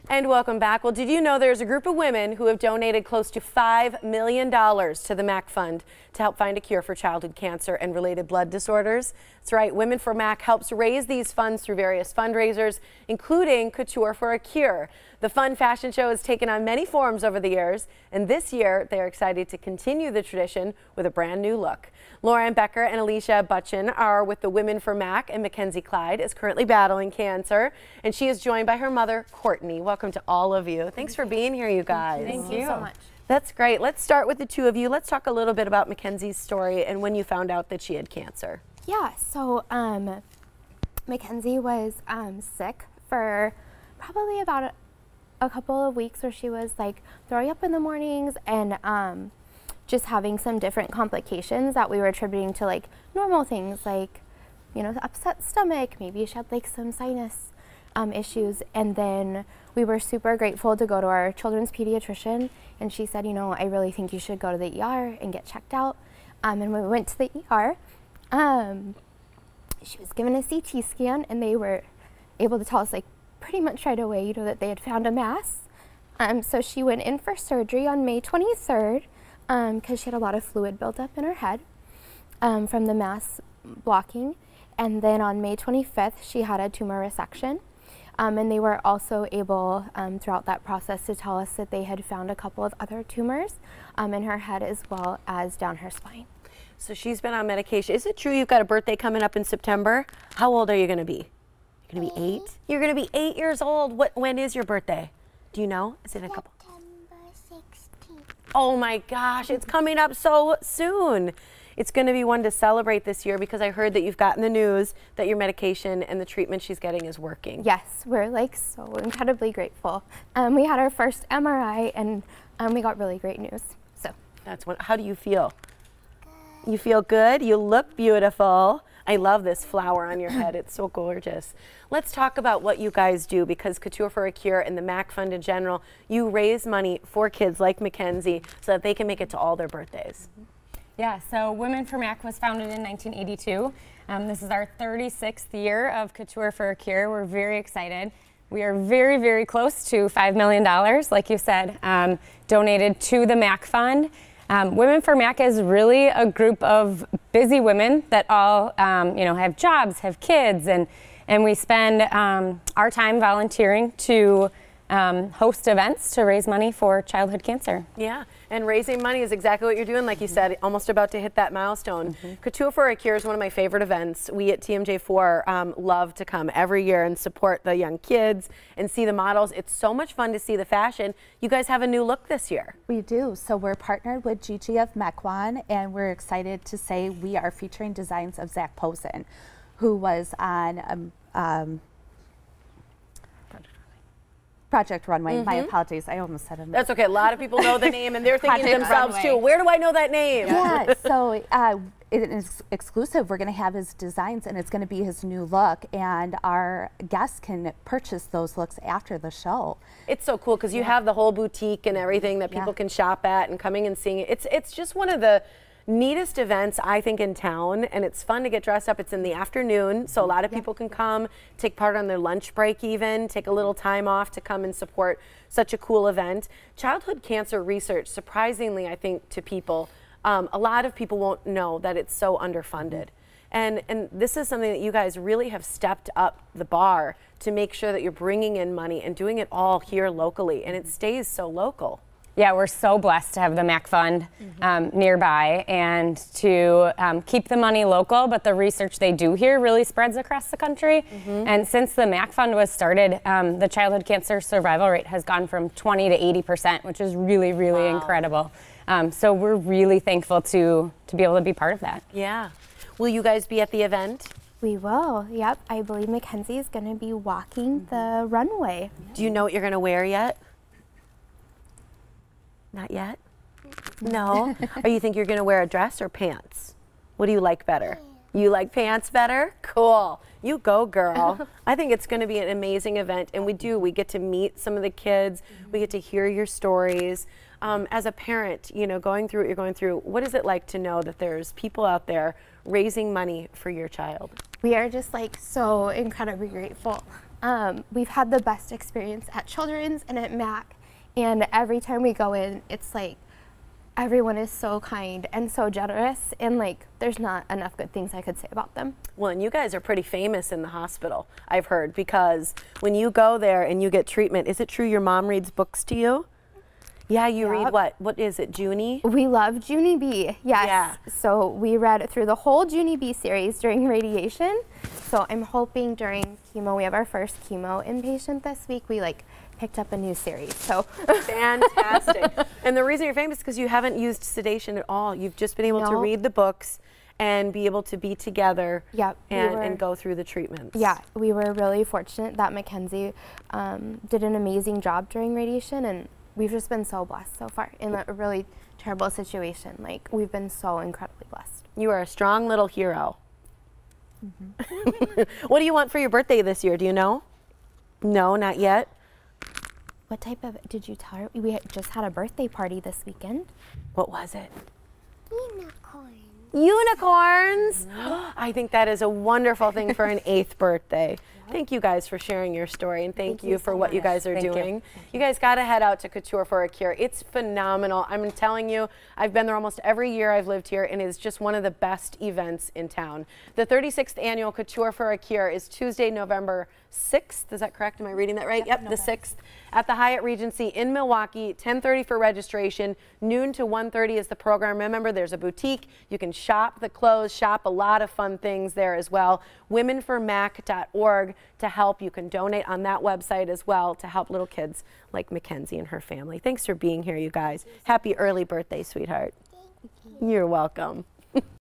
And welcome back. Well, did you know there's a group of women who have donated close to $5 million to the MACC Fund to help find a cure for childhood cancer and related blood disorders? That's right. Women for MACC helps raise these funds through various fundraisers, including Couture for a Cure. The fun fashion show has taken on many forms over the years, and this year they're excited to continue the tradition with a brand new look. Lauren Becker and Alicia Butchin are with the Women for MACC, and Mackenzie Clyde is currently battling cancer, and she is joined by her mother, Courtney. Welcome to all of you. Thanks for being here, you guys. Thank you so much. That's great. Let's start with the two of you. Let's talk a little bit about Mackenzie's story and when you found out that she had cancer. Yeah, so Mackenzie was sick for probably about a couple of weeks, where she was like throwing up in the mornings and just having some different complications that we were attributing to like normal things, like, you know, upset stomach, maybe she had like some sinus issues. And then we were super grateful to go to our children's pediatrician, and she said, you know, I really think you should go to the ER and get checked out. And when we went to the ER, she was given a CT scan, and they were able to tell us like pretty much right away, you know, that they had found a mass. So she went in for surgery on May 23rd because she had a lot of fluid buildup in her head from the mass blocking. And then on May 25th, she had a tumor resection. And they were also able throughout that process to tell us that they had found a couple of other tumors in her head as well as down her spine. So she's been on medication. Is it true you've got a birthday coming up in September? How old are you going to be? You're going to be 8? You're going to be 8 years old. When is your birthday? Do you know? Is it a couple? September 16th. Oh my gosh, it's coming up so soon. It's going to be one to celebrate this year, because I heard that you've gotten the news that your medication and the treatment she's getting is working. Yes, we're like so incredibly grateful. We had our first MRI, and we got really great news. So that's what. How do you feel? Good. You feel good? You look beautiful. I love this flower on your head. It's so gorgeous. Let's talk about what you guys do, because Couture for a Cure and the MACC Fund in general, you raise money for kids like Mackenzie so that they can make it to all their birthdays. Yeah, so Women for MACC was founded in 1982. This is our 36th year of Couture for a Cure. We're very excited. We are very, very close to $5 million, like you said, donated to the MACC Fund. Women for MACC is really a group of busy women that all, you know, have jobs, have kids, and we spend our time volunteering to host events to raise money for childhood cancer. Yeah, and raising money is exactly what you're doing, like you said, almost about to hit that milestone. Couture for a Cure is one of my favorite events. We at TMJ4 love to come every year and support the young kids and see the models. It's so much fun to see the fashion. You guys have a new look this year. We do. So we're partnered with GTF Mequon, and we're excited to say we are featuring designs of Zach Posen, who was on Project Runway. My apologies, I almost said it. That's okay. A lot of people know the name, and they're thinking to themselves Runway. too, where do I know that name? Yeah, so it is exclusive. We're going to have his designs, and it's going to be his new look, and our guests can purchase those looks after the show. It's so cool because you have the whole boutique and everything that people can shop at and coming and seeing it. It's just one of the neatest events, I think, in town, and it's fun to get dressed up. It's in the afternoon, so a lot of people can come, take part on their lunch break even, take a little time off to come and support such a cool event. Childhood cancer research, surprisingly, I think, to people, a lot of people won't know that it's so underfunded. And this is something that you guys really have stepped up the bar to make sure that you're bringing in money and doing it all here locally, and it stays so local. Yeah, we're so blessed to have the MACC Fund nearby and to keep the money local, but the research they do here really spreads across the country. And since the MACC Fund was started, the childhood cancer survival rate has gone from 20 to 80%, which is really, really incredible. So we're really thankful to be able to be part of that. Yeah. Will you guys be at the event? we will. Yep, I believe Mackenzie is going to be walking the runway. Do you know what you're going to wear yet? Not yet? No? Or you think you're going to wear a dress or pants? What do you like better? You like pants better? Cool. You go, girl. I think it's going to be an amazing event, and we get to meet some of the kids. We get to hear your stories. As a parent, you know, going through what you're going through, what is it like to know that there's people out there raising money for your child? We are just like so incredibly grateful. We've had the best experience at Children's and at MACC, and every time we go in, it's like everyone is so kind and so generous, and like there's not enough good things I could say about them. Well, and you guys are pretty famous in the hospital, I've heard, because when you go there and you get treatment, is it true your mom reads books to you? Yeah, you read what? What is it, Junie? We love Junie B, yes. Yeah. So we read through the whole Junie B series during radiation. So I'm hoping during chemo, we have our first chemo inpatient this week, we like picked up a new series. So fantastic. And the reason you're famous is because you haven't used sedation at all. You've just been able to read the books and be able to be together and go through the treatments. Yeah, we were really fortunate that Mackenzie did an amazing job during radiation, and we've just been so blessed so far in a really terrible situation. Like, we've been so incredibly blessed. You are a strong little hero. What do you want for your birthday this year? Do you know? No, not yet. What type of, did you tell her? We just had a birthday party this weekend. What was it? Unicorn. Unicorns! I think that is a wonderful thing for an 8th birthday. Thank you guys for sharing your story, and thank you for what you guys are doing. You guys got to head out to Couture for a Cure. It's phenomenal. I'm telling you, I've been there almost every year I've lived here, and it is just one of the best events in town. The 36th annual Couture for a Cure is Tuesday, November 6th. Is that correct? Am I reading that right? Yep, the 6th at the Hyatt Regency in Milwaukee. 10:30 for registration. Noon to 1:30 is the program. Remember, there's a boutique. You can shop the clothes, shop a lot of fun things there as well. womenformac.org to help. You can donate on that website as well to help little kids like Mackenzie and her family. Thanks for being here, you guys. Happy early birthday, sweetheart. You're welcome.